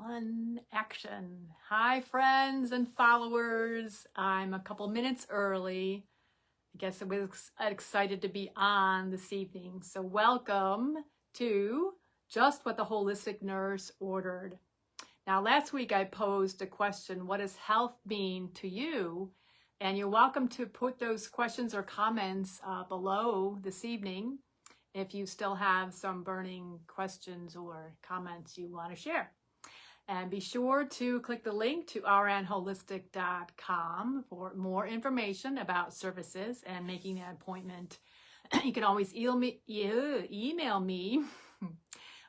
one, action. Hi, friends and followers. I'm a couple minutes early. I guess I was excited to be on this evening. So welcome to Just What the Holistic Nurse Ordered. Now, last week I posed a question, what does health mean to you? And you're welcome to put those questions or comments below this evening if you still have some burning questions or comments you want to share. And be sure to click the link to rnholistic.com for more information about services and making an appointment. You can always email me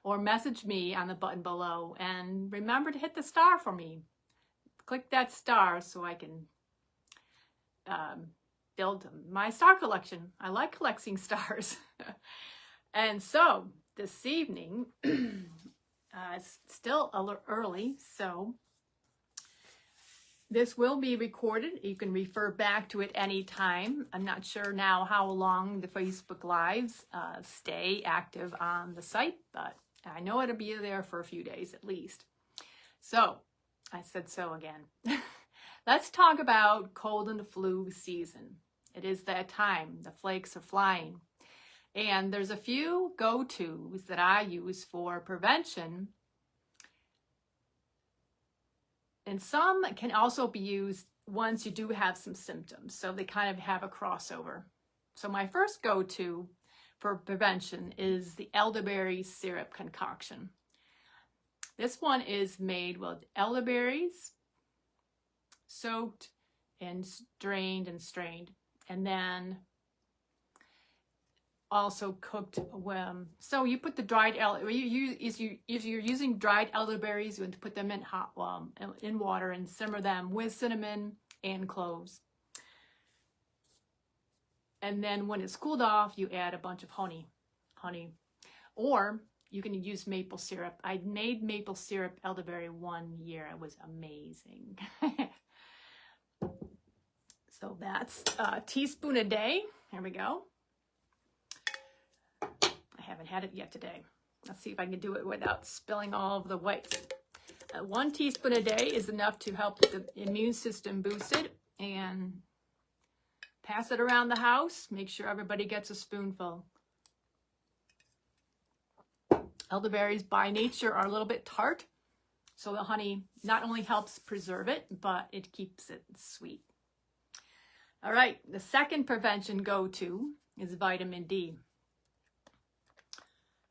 or message me on the button below. And remember to hit the star for me. Click that star so I can build my star collection. I like collecting stars. And so this evening, it's still a little early, so this will be recorded. You can refer back to it anytime. I'm not sure now how long the Facebook Lives stay active on the site, but I know it'll be there for a few days at least. So, I said so again. Let's talk about cold and the flu season. It is that time. The flakes are flying. And there's a few go-tos that I use for prevention. And some can also be used once you do have some symptoms. So they kind of have a crossover. So my first go-to for prevention is the elderberry syrup concoction. This one is made with elderberries, soaked and drained and strained. And then also cooked. So you put the dried if you're using dried elderberries, you want to put them in hot in water and simmer them with cinnamon and cloves. And then when it's cooled off, you add a bunch of honey, or you can use maple syrup. I made maple syrup elderberry one year. It was amazing. So that's a teaspoon a day. Here we go. I haven't had it yet today. Let's see if I can do it without spilling all of the whites. 1 teaspoon a day is enough to help the immune system boosted, and pass it around the house. Make sure everybody gets a spoonful. Elderberries by nature are a little bit tart, so the honey not only helps preserve it, but it keeps it sweet. All right, the second prevention go-to is vitamin D.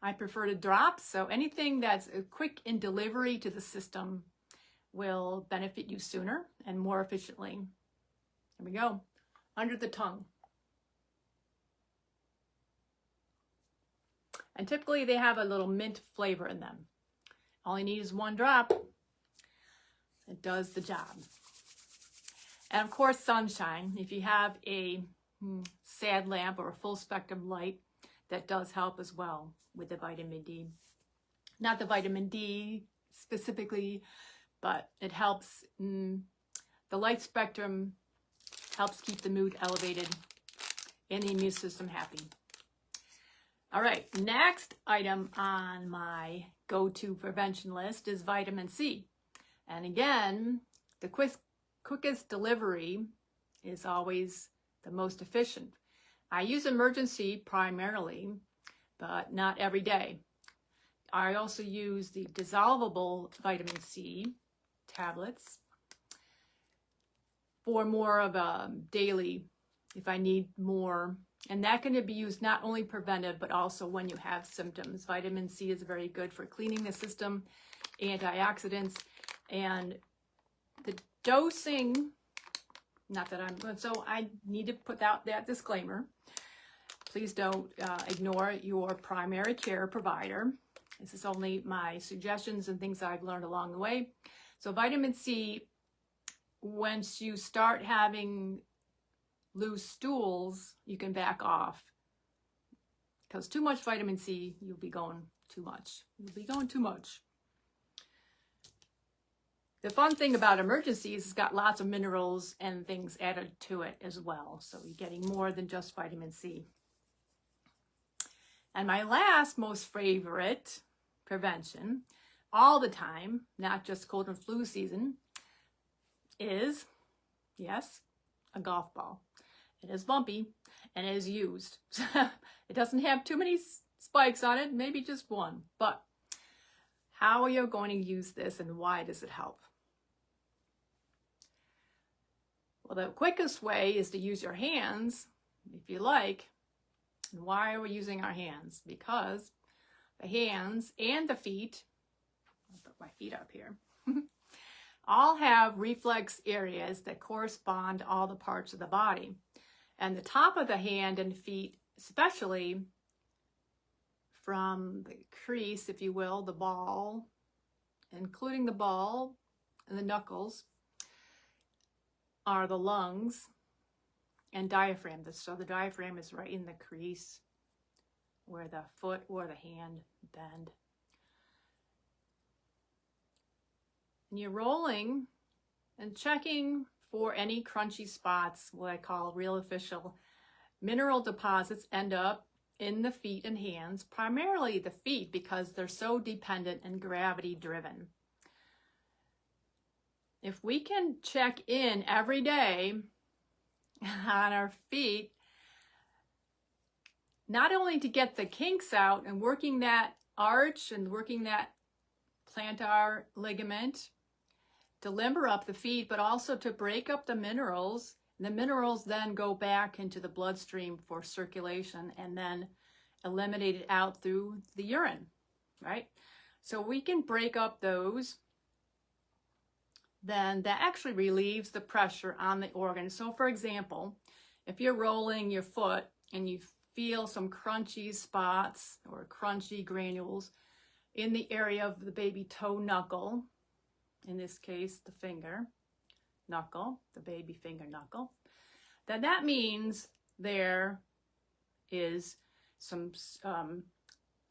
I prefer to drop, so anything that's quick in delivery to the system will benefit you sooner and more efficiently. Here we go, under the tongue. And typically they have a little mint flavor in them. All you need is 1 drop. It does the job. And of course, sunshine. If you have a sad lamp or a full spectrum light, that does help as well with the vitamin D. Not the vitamin D specifically, but it helps. The light spectrum helps keep the mood elevated and the immune system happy. All right, next item on my go-to prevention list is vitamin C. And again, the quickest delivery is always the most efficient. I use Emergen-C primarily, but not every day. I also use the dissolvable vitamin C tablets for more of a daily, if I need more. And that can be used not only preventive, but also when you have symptoms. Vitamin C is very good for cleaning the system, antioxidants, and the dosing, not that so I need to put out that disclaimer. Please don't ignore your primary care provider. This is only my suggestions and things I've learned along the way. So vitamin C, once you start having loose stools, you can back off. Because too much vitamin C, you'll be going too much. The fun thing about Emergen-C is it's got lots of minerals and things added to it as well. So you're getting more than just vitamin C. And my last most favorite prevention all the time, not just cold and flu season, is, yes, a golf ball. It is bumpy and it is used. It doesn't have too many spikes on it, maybe just one. But how are you going to use this and why does it help? Well, the quickest way is to use your hands, if you like. And why are we using our hands? Because the hands and the feet, I'll put my feet up here, all have reflex areas that correspond to all the parts of the body. And the top of the hand and feet, especially from the crease, if you will, the ball, including the ball and the knuckles, are the lungs and diaphragm. So the diaphragm is right in the crease where the foot or the hand bend. And you're rolling and checking for any crunchy spots, what I call real official mineral deposits, end up in the feet and hands, primarily the feet because they're so dependent and gravity driven. If we can check in every day on our feet, not only to get the kinks out and working that arch and working that plantar ligament to limber up the feet, but also to break up the minerals. The minerals then go back into the bloodstream for circulation and then eliminated out through the urine, right? So we can break up those, then that actually relieves the pressure on the organ. So for example, if you're rolling your foot and you feel some crunchy spots or crunchy granules in the area of the baby toe knuckle, in this case, the finger knuckle, the baby finger knuckle, then that means there is some,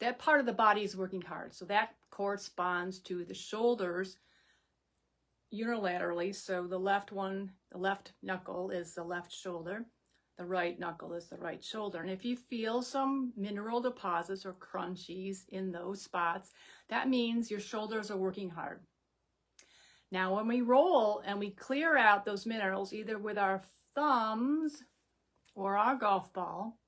that part of the body is working hard. So that corresponds to the shoulders unilaterally. So the left one, the left knuckle is the left shoulder. The right knuckle is the right shoulder. And if you feel some mineral deposits or crunchies in those spots, that means your shoulders are working hard. Now, when we roll and we clear out those minerals, either with our thumbs or our golf ball,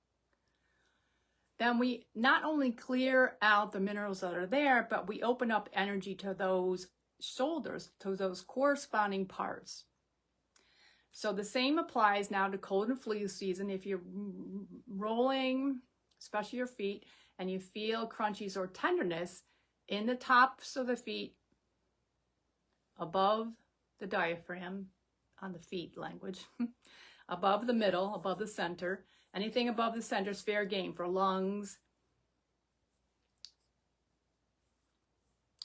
then we not only clear out the minerals that are there, but we open up energy to those shoulders, to those corresponding parts. So the same applies now to cold and flu season. If you're rolling, especially your feet, and you feel crunchies or tenderness in the tops of the feet, above the diaphragm, on the feet language, above the middle, above the center. Anything above the center is fair game for lungs,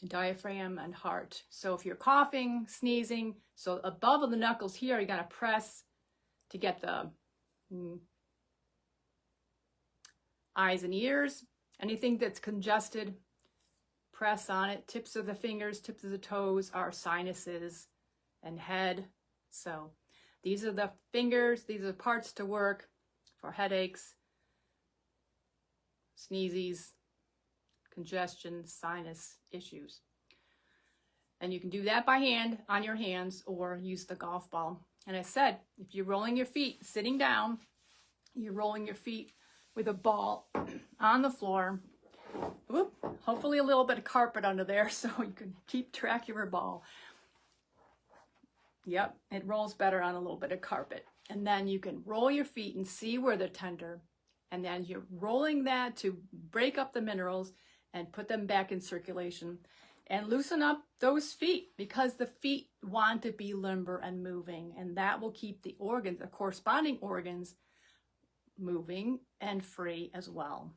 diaphragm, and heart. So if you're coughing, sneezing, so above the knuckles here, you gotta press to get the eyes and ears. Anything that's congested, press on it. Tips of the fingers, tips of the toes are sinuses and head. So these are the fingers, these are parts to work for headaches, sneezes, congestion, sinus issues. And you can do that by hand, on your hands, or use the golf ball. And I said, if you're rolling your feet sitting down, you're rolling your feet with a ball on the floor. Whoop, hopefully a little bit of carpet under there so you can keep track of your ball. Yep, it rolls better on a little bit of carpet. And then you can roll your feet and see where they're tender. And then you're rolling that to break up the minerals and put them back in circulation and loosen up those feet, because the feet want to be limber and moving, and that will keep the organs, the corresponding organs, moving and free as well.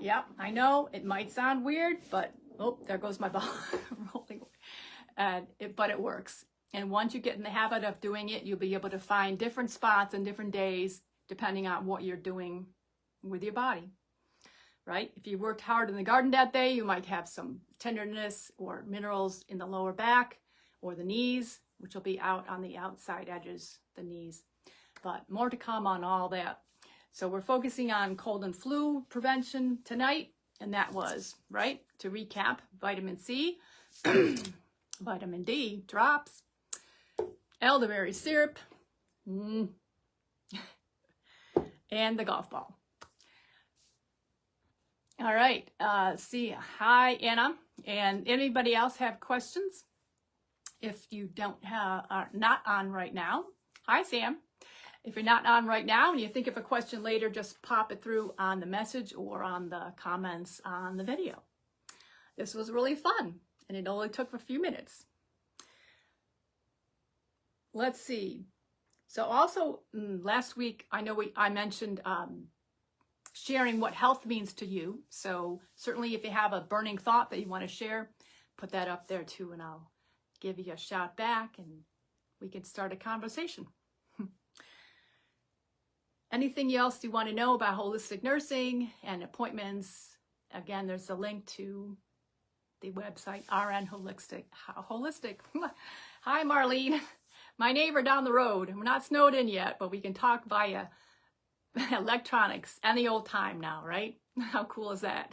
Yep, I know it might sound weird, but oh, there goes my ball rolling. But it works. And once you get in the habit of doing it, you'll be able to find different spots and different days depending on what you're doing with your body, right? If you worked hard in the garden that day, you might have some tenderness or minerals in the lower back or the knees, which will be out on the outside edges, the knees. But more to come on all that. So we're focusing on cold and flu prevention tonight, And that was, right, to recap, vitamin C, vitamin D drops, elderberry syrup, and the golf ball. All right. Hi, Anna. And anybody else have questions? If you are not on right now. Hi, Sam. If you're not on right now and you think of a question later, just pop it through on the message or on the comments on the video. This was really fun, and it only took a few minutes. Let's see. So also last week, I know I mentioned sharing what health means to you. So certainly if you have a burning thought that you want to share, put that up there too, and I'll give you a shout back and we can start a conversation. Anything else you want to know about holistic nursing and appointments? Again, there's a link to the website, RN Holistic. Hi, Marlene. My neighbor down the road. We're not snowed in yet, but we can talk via electronics any old time now, right? How cool is that?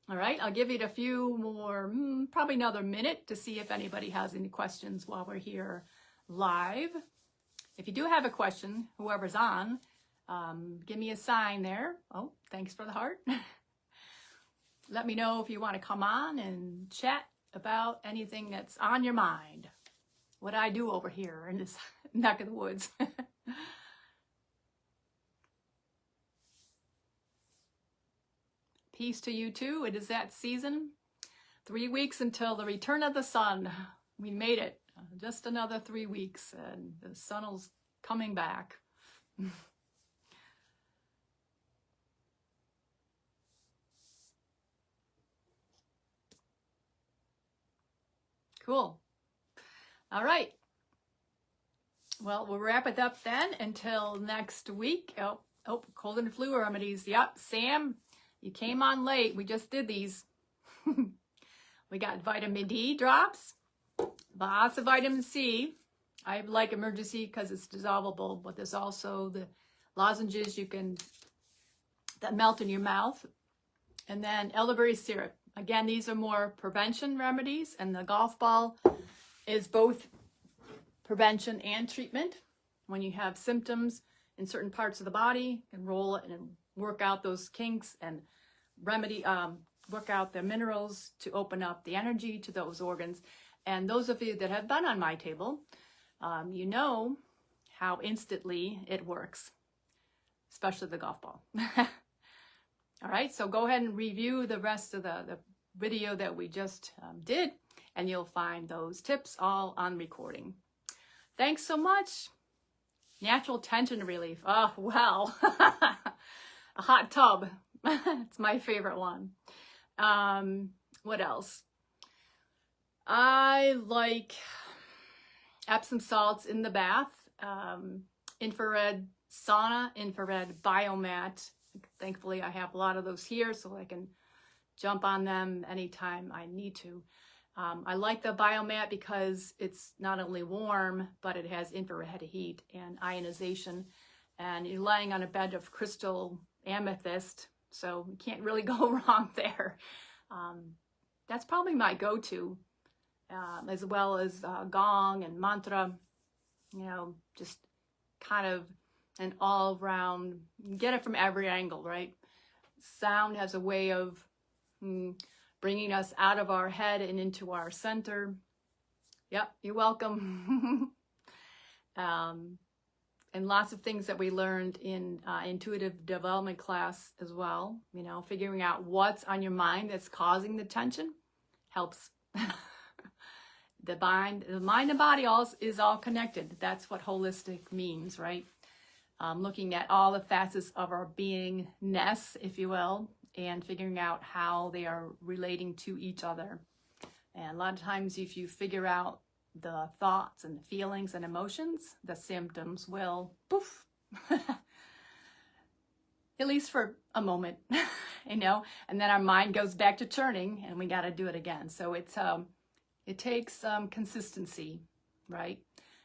All right, I'll give it a few more, probably another minute to see if anybody has any questions while we're here live. If you do have a question, whoever's on, give me a sign there. Oh, thanks for the heart. Let me know if you want to come on and chat about anything that's on your mind. What I do over here in this neck of the woods. Peace to you too. It is that season. 3 weeks until the return of the sun. We made it. Just another 3 weeks and the sun's coming back. Cool. All right. Well, we'll wrap it up then until next week. Oh, cold and flu remedies. Yep, Sam, you came on late. We just did these. We got vitamin D drops, lots of vitamin C. I like Emergency because it's dissolvable, but there's also the lozenges that melt in your mouth. And then elderberry syrup. Again, these are more prevention remedies, and the golf ball is both prevention and treatment. When you have symptoms in certain parts of the body, and roll it and work out those kinks and work out the minerals to open up the energy to those organs. And those of you that have been on my table, you know how instantly it works, especially the golf ball. All right, so go ahead and review the rest of the video that we just did, and you'll find those tips all on recording. Thanks so much. Natural tension relief. Oh, wow. A hot tub. It's my favorite one. What else? I like Epsom salts in the bath, infrared sauna, infrared biomat. Thankfully, I have a lot of those here, so I can jump on them anytime I need to. I like the biomat because it's not only warm, but it has infrared heat and ionization. And you're laying on a bed of crystal amethyst, so you can't really go wrong there. That's probably my go-to, as well as gong and mantra. You know, just kind of an all-round, get it from every angle, right? Sound has a way of bringing us out of our head and into our center. Yep, you're welcome. And lots of things that we learned in intuitive development class as well. You know, figuring out what's on your mind that's causing the tension helps. The mind and body is all connected. That's what holistic means, right? Looking at all the facets of our beingness, if you will, and figuring out how they are relating to each other. And a lot of times if you figure out the thoughts and feelings and emotions, the symptoms will poof. At least for a moment, you know, and then our mind goes back to churning and we got to do it again. So it takes consistency, right?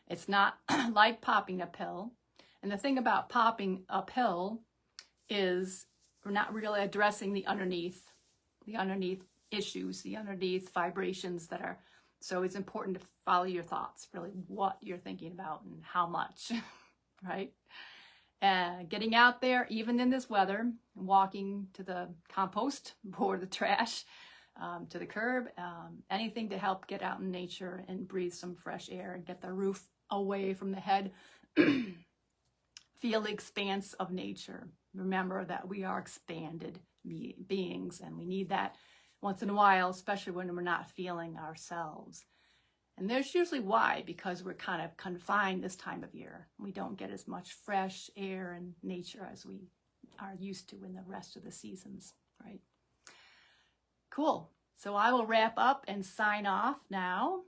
It's not like popping a pill. And the thing about popping a pill is we're not really addressing the underneath issues, the underneath vibrations that are, so it's important to follow your thoughts, really what you're thinking about and how much, right? Getting out there, even in this weather, walking to the compost or the trash, to the curb, anything to help get out in nature and breathe some fresh air and get the roof away from the head. Feel the expanse of nature. Remember that we are expanded beings, and we need that once in a while, especially when we're not feeling ourselves. And there's usually why, because we're kind of confined this time of year. We don't get as much fresh air and nature as we are used to in the rest of the seasons, right? Cool. So I will wrap up and sign off now.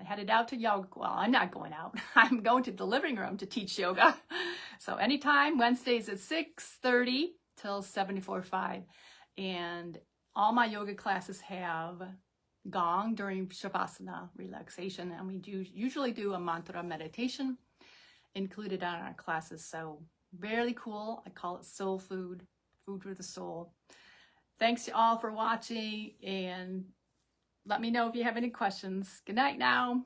Headed out to yoga. Well, I'm not going out. I'm going to the living room to teach yoga. So anytime, Wednesdays at 6:30 till 7:45. And all my yoga classes have gong during Shavasana relaxation. And we usually do a mantra meditation included on our classes. So really cool. I call it soul food, food for the soul. Thanks to all for watching, and let me know if you have any questions. Good night now.